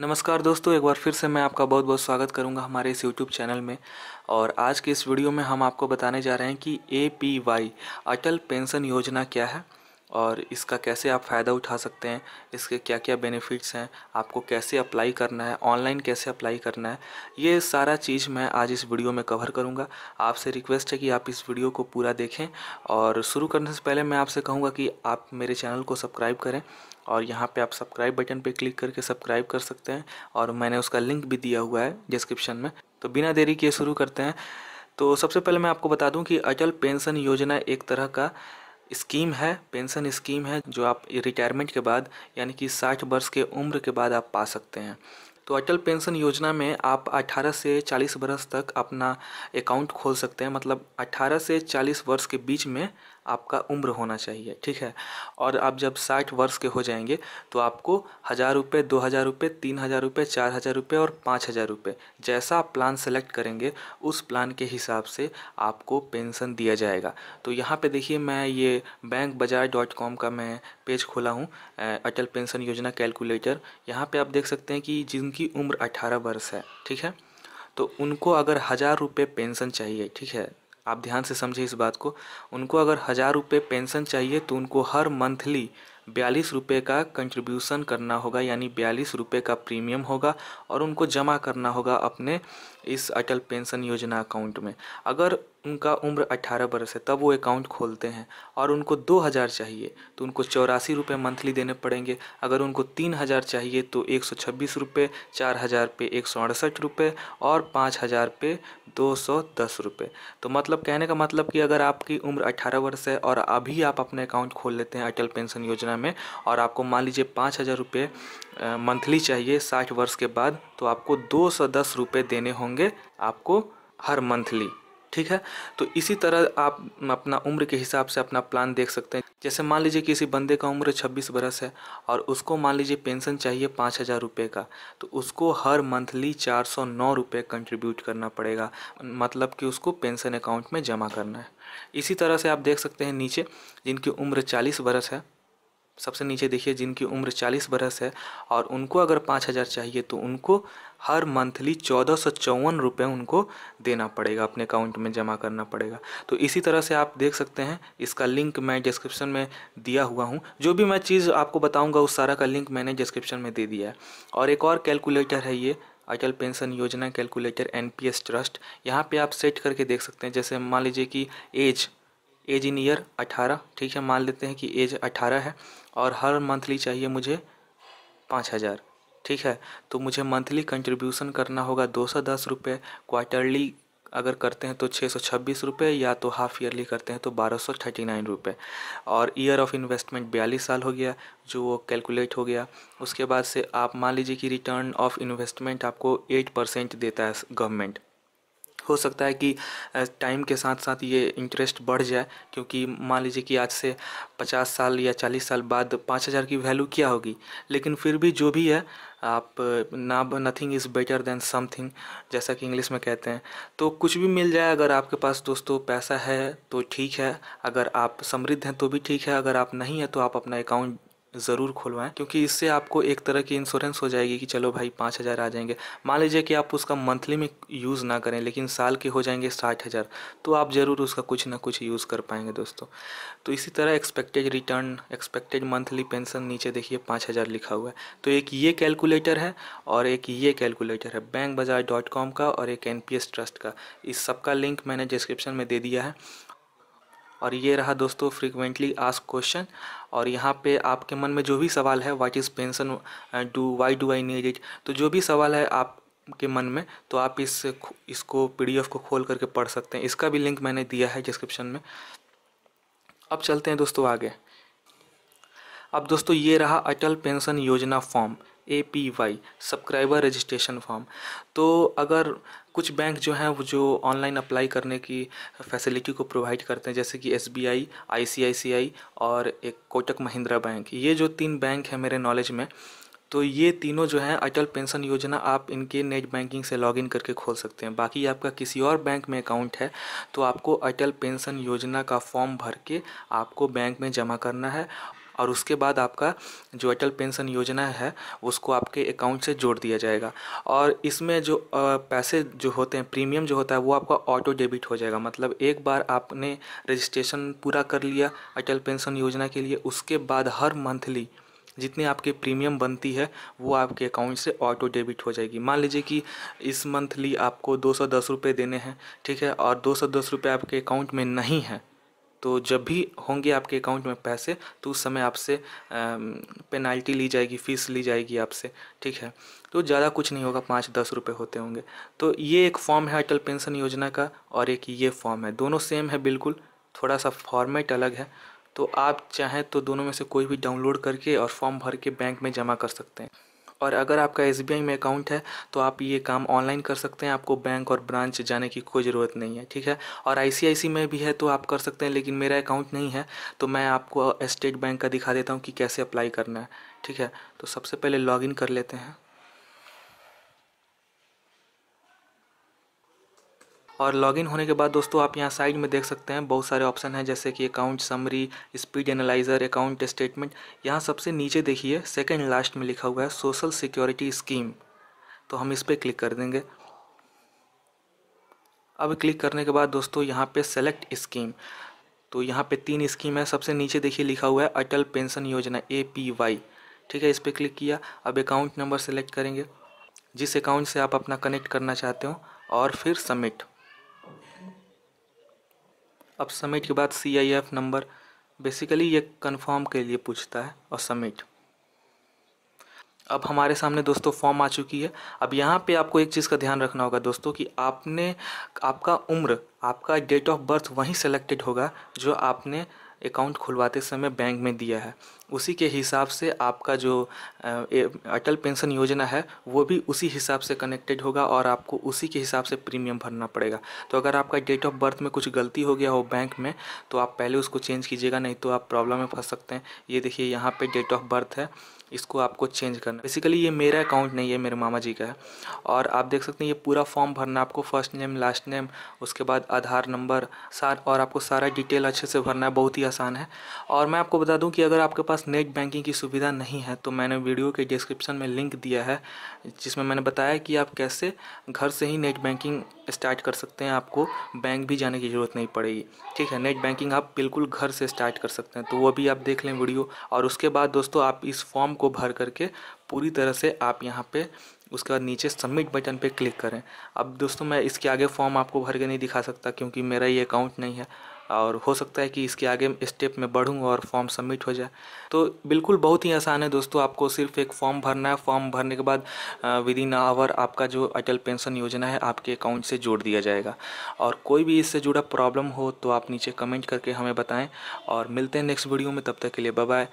नमस्कार दोस्तों, एक बार फिर से मैं आपका बहुत बहुत स्वागत करूंगा हमारे इस यूट्यूब चैनल में। और आज के इस वीडियो में हम आपको बताने जा रहे हैं कि APY अटल पेंशन योजना क्या है और इसका कैसे आप फ़ायदा उठा सकते हैं, इसके क्या क्या बेनिफिट्स हैं, आपको कैसे अप्लाई करना है, ऑनलाइन कैसे अप्लाई करना है, ये सारा चीज़ मैं आज इस वीडियो में कवर करूँगा। आपसे रिक्वेस्ट है कि आप इस वीडियो को पूरा देखें। और शुरू करने से पहले मैं आपसे कहूँगा कि आप मेरे चैनल को सब्सक्राइब करें और यहाँ पे आप सब्सक्राइब बटन पे क्लिक करके सब्सक्राइब कर सकते हैं और मैंने उसका लिंक भी दिया हुआ है डिस्क्रिप्शन में। तो बिना देरी किए शुरू करते हैं। तो सबसे पहले मैं आपको बता दूं कि अटल पेंशन योजना एक तरह का स्कीम है, पेंशन स्कीम है जो आप रिटायरमेंट के बाद यानी कि 60 वर्ष के उम्र के बाद आप पा सकते हैं। तो अटल पेंशन योजना में आप 18 से 40 वर्ष तक अपना अकाउंट खोल सकते हैं। मतलब 18 से 40 वर्ष के बीच में आपका उम्र होना चाहिए, ठीक है। और आप जब 60 वर्ष के हो जाएंगे तो आपको 1000 रुपये, 2000 रुपये, 3000 रुपये, 4000 रुपये और 5000 रुपये, जैसा आप प्लान सेलेक्ट करेंगे उस प्लान के हिसाब से आपको पेंशन दिया जाएगा। तो यहाँ पे देखिए, मैं ये bankbazaar.com का मैं पेज खोला हूँ, अटल पेंशन योजना कैलकुलेटर। यहाँ पे आप देख सकते हैं कि जिनकी उम्र 18 वर्ष है, ठीक है, तो उनको अगर 1000 रुपये पेंशन चाहिए, ठीक है, आप ध्यान से समझिए इस बात को। उनको अगर 1000 रुपये पेंशन चाहिए तो उनको हर मंथली 42 रुपये का कंट्रीब्यूशन करना होगा, यानी 42 रुपये का प्रीमियम होगा और उनको जमा करना होगा अपने इस अटल पेंशन योजना अकाउंट में। अगर उनका उम्र 18 वर्ष है तब वो अकाउंट खोलते हैं और उनको 2000 चाहिए तो उनको 84 रुपये मंथली देने पड़ेंगे। अगर उनको 3000 चाहिए तो 126 रुपये, 4000 पे 168 रुपये और 5000 पे 210 रुपये। तो मतलब कहने का मतलब कि अगर आपकी उम्र 18 वर्ष है और अभी आप अपने अकाउंट खोल लेते हैं अटल पेंशन योजना में और आपको मान लीजिए 5000 रुपये मंथली चाहिए 60 वर्ष के बाद, तो आपको 210 रुपये देने होंगे आपको हर मंथली, ठीक है। तो इसी तरह आप अपना उम्र के हिसाब से अपना प्लान देख सकते हैं। जैसे मान लीजिए किसी बंदे का उम्र 26 बरस है और उसको मान लीजिए पेंशन चाहिए 5000 रुपये का, तो उसको हर मंथली 409 रुपये कंट्रीब्यूट करना पड़ेगा, मतलब कि उसको पेंशन अकाउंट में जमा करना है। इसी तरह से आप देख सकते हैं नीचे जिनकी उम्र 40 बरस है, सबसे नीचे देखिए जिनकी उम्र 40 बरस है और उनको अगर 5000 चाहिए तो उनको हर मंथली 1454 रुपये उनको देना पड़ेगा, अपने अकाउंट में जमा करना पड़ेगा। तो इसी तरह से आप देख सकते हैं, इसका लिंक मैं डिस्क्रिप्शन में दिया हुआ हूँ। जो भी मैं चीज़ आपको बताऊँगा उस सारा का लिंक मैंने डिस्क्रिप्शन में दे दिया है। और एक और कैलकुलेटर है ये अटल पेंशन योजना कैलकुलेटर NPS ट्रस्ट। यहाँ पे आप सेट करके देख सकते हैं। जैसे मान लीजिए कि एज इन ईयर 18, ठीक है, मान लेते हैं कि एज 18 है और हर मंथली चाहिए मुझे 5000, ठीक है। तो मुझे मंथली कंट्रीब्यूशन करना होगा 210 रुपये, क्वार्टरली अगर करते हैं तो 626 रुपये, या तो हाफ ईयरली करते हैं तो 1239 रुपये। और ईयर ऑफ इन्वेस्टमेंट 42 साल हो गया, जो वो कैलकुलेट हो गया। उसके बाद से आप मान लीजिए कि रिटर्न ऑफ इन्वेस्टमेंट आपको 8% देता है गवर्नमेंट। हो सकता है कि टाइम के साथ साथ ये इंटरेस्ट बढ़ जाए, क्योंकि मान लीजिए कि आज से 50 साल या 40 साल बाद 5000 की वैल्यू क्या होगी, लेकिन फिर भी जो भी है आप nothing is better than something, जैसा कि इंग्लिश में कहते हैं। तो कुछ भी मिल जाए, अगर आपके पास दोस्तों पैसा है तो ठीक है, अगर आप समृद्ध हैं तो भी ठीक है, अगर आप नहीं है तो आप अपना अकाउंट ज़रूर खुलवाएं, क्योंकि इससे आपको एक तरह की इंश्योरेंस हो जाएगी कि चलो भाई 5000 आ जाएंगे। मान लीजिए कि आप उसका मंथली में यूज़ ना करें लेकिन साल के हो जाएंगे 60,000, तो आप ज़रूर उसका कुछ ना कुछ यूज़ कर पाएंगे दोस्तों। तो इसी तरह expected return, expected monthly pension, नीचे देखिए 5000 लिखा हुआ है। तो एक ये कैलकुलेटर है और एक ये कैलकुलेटर है bankbazaar.com का और एक NPS ट्रस्ट का। इस सब का लिंक मैंने डिस्क्रिप्शन में दे दिया है। और ये रहा दोस्तों फ्रीक्वेंटली आस्क क्वेश्चन। और यहाँ पे आपके मन में जो भी सवाल है, what is pension, why do I need it, तो जो भी सवाल है आपके मन में, तो आप इसको PDF को खोल करके पढ़ सकते हैं। इसका भी लिंक मैंने दिया है डिस्क्रिप्शन में। अब चलते हैं दोस्तों आगे। अब दोस्तों ये रहा अटल पेंशन योजना form APY subscriber registration form. तो अगर कुछ बैंक जो हैं वो जो ऑनलाइन अप्लाई करने की फैसिलिटी को प्रोवाइड करते हैं, जैसे कि SBI, ICICI और एक कोटक महिंद्रा बैंक, ये जो 3 बैंक हैं मेरे नॉलेज में, तो ये तीनों जो हैं अटल पेंशन योजना आप इनके नेट बैंकिंग से लॉगिन करके खोल सकते हैं। बाकी आपका किसी और बैंक में अकाउंट है तो आपको अटल पेंशन योजना का फॉर्म भर के आपको बैंक में जमा करना है और उसके बाद आपका जो अटल पेंशन योजना है उसको आपके अकाउंट से जोड़ दिया जाएगा। और इसमें जो पैसे जो होते हैं, प्रीमियम जो होता है वो आपका ऑटो डेबिट हो जाएगा। मतलब एक बार आपने रजिस्ट्रेशन पूरा कर लिया अटल पेंशन योजना के लिए, उसके बाद हर मंथली जितनी आपके प्रीमियम बनती है वो आपके अकाउंट से ऑटो डेबिट हो जाएगी। मान लीजिए कि इस मंथली आपको 210 रुपये देने हैं, ठीक है, और 210 रुपये आपके अकाउंट में नहीं है, तो जब भी होंगे आपके अकाउंट में पैसे तो उस समय आपसे पेनाल्टी ली जाएगी, फ़ीस ली जाएगी आपसे, ठीक है। तो ज़्यादा कुछ नहीं होगा, 5-10 रुपये होते होंगे। तो ये एक फॉर्म है अटल पेंशन योजना का और एक ये फॉर्म है, दोनों सेम है बिल्कुल, थोड़ा सा फॉर्मेट अलग है। तो आप चाहें तो दोनों में से कोई भी डाउनलोड करके और फॉर्म भर के बैंक में जमा कर सकते हैं। और अगर आपका SBI में अकाउंट है तो आप ये काम ऑनलाइन कर सकते हैं, आपको बैंक और ब्रांच जाने की कोई ज़रूरत नहीं है, ठीक है। और ICICI में भी है तो आप कर सकते हैं, लेकिन मेरा अकाउंट नहीं है तो मैं आपको स्टेट बैंक का दिखा देता हूँ कि कैसे अप्लाई करना है, ठीक है। तो सबसे पहले लॉगिन कर लेते हैं। और लॉगिन होने के बाद दोस्तों आप यहाँ साइड में देख सकते हैं बहुत सारे ऑप्शन हैं, जैसे कि account summary, speed analyser, account statement. यहाँ सबसे नीचे देखिए सेकंड लास्ट में लिखा हुआ है सोशल सिक्योरिटी स्कीम, तो हम इस पर क्लिक कर देंगे। अब क्लिक करने के बाद दोस्तों यहाँ पे सेलेक्ट स्कीम, तो यहाँ पे 3 स्कीम है। सबसे नीचे देखिए लिखा हुआ है अटल पेंशन योजना APY, ठीक है, इस पर क्लिक किया। अब अकाउंट नंबर सेलेक्ट करेंगे जिस अकाउंट से आप अपना कनेक्ट करना चाहते हो और फिर सबमिट। अब सबमिट के बाद CIF नंबर, बेसिकली ये कंफर्म के लिए पूछता है, और सबमिट। अब हमारे सामने दोस्तों फॉर्म आ चुकी है। अब यहाँ पे आपको एक चीज़ का ध्यान रखना होगा दोस्तों कि आपका उम्र, आपका डेट ऑफ बर्थ वहीं सेलेक्टेड होगा जो आपने अकाउंट खुलवाते समय बैंक में दिया है। उसी के हिसाब से आपका जो अटल पेंशन योजना है वो भी उसी हिसाब से कनेक्टेड होगा और आपको उसी के हिसाब से प्रीमियम भरना पड़ेगा। तो अगर आपका डेट ऑफ बर्थ में कुछ गलती हो गया हो बैंक में तो आप पहले उसको चेंज कीजिएगा, नहीं तो आप प्रॉब्लम में फंस सकते हैं। ये देखिए यहाँ पे डेट ऑफ बर्थ है, इसको आपको चेंज करना है। बेसिकली ये मेरा अकाउंट नहीं है, मेरे मामा जी का है। और आप देख सकते हैं ये पूरा फॉर्म भरना, आपको फर्स्ट नेम, लास्ट नेम, उसके बाद आधार नंबर, और आपको सारा डिटेल अच्छे से भरना है, बहुत ही आसान है। और मैं आपको बता दूं कि अगर आपके पास नेट बैंकिंग की सुविधा नहीं है तो मैंने वीडियो के डिस्क्रिप्शन में लिंक दिया है जिसमें मैंने बताया कि आप कैसे घर से ही नेट बैंकिंग स्टार्ट कर सकते हैं, आपको बैंक भी जाने की ज़रूरत नहीं पड़ेगी, ठीक है। नेट बैंकिंग आप बिल्कुल घर से स्टार्ट कर सकते हैं, तो वो भी आप देख लें वीडियो। और उसके बाद दोस्तों आप इस फॉर्म को भर करके पूरी तरह से आप यहाँ पे उसके बाद नीचे सबमिट बटन पे क्लिक करें। अब दोस्तों मैं इसके आगे फॉर्म आपको भर के नहीं दिखा सकता क्योंकि मेरा ये अकाउंट नहीं है, और हो सकता है कि इसके आगे स्टेप में बढ़ूँ और फॉर्म सबमिट हो जाए। तो बिल्कुल बहुत ही आसान है दोस्तों, आपको सिर्फ एक फॉर्म भरना है। फॉर्म भरने के बाद विदिन आवर आपका जो अटल पेंशन योजना है आपके अकाउंट से जोड़ दिया जाएगा। और कोई भी इससे जुड़ा प्रॉब्लम हो तो आप नीचे कमेंट करके हमें बताएं, और मिलते हैं नेक्स्ट वीडियो में। तब तक के लिए बाय बाय।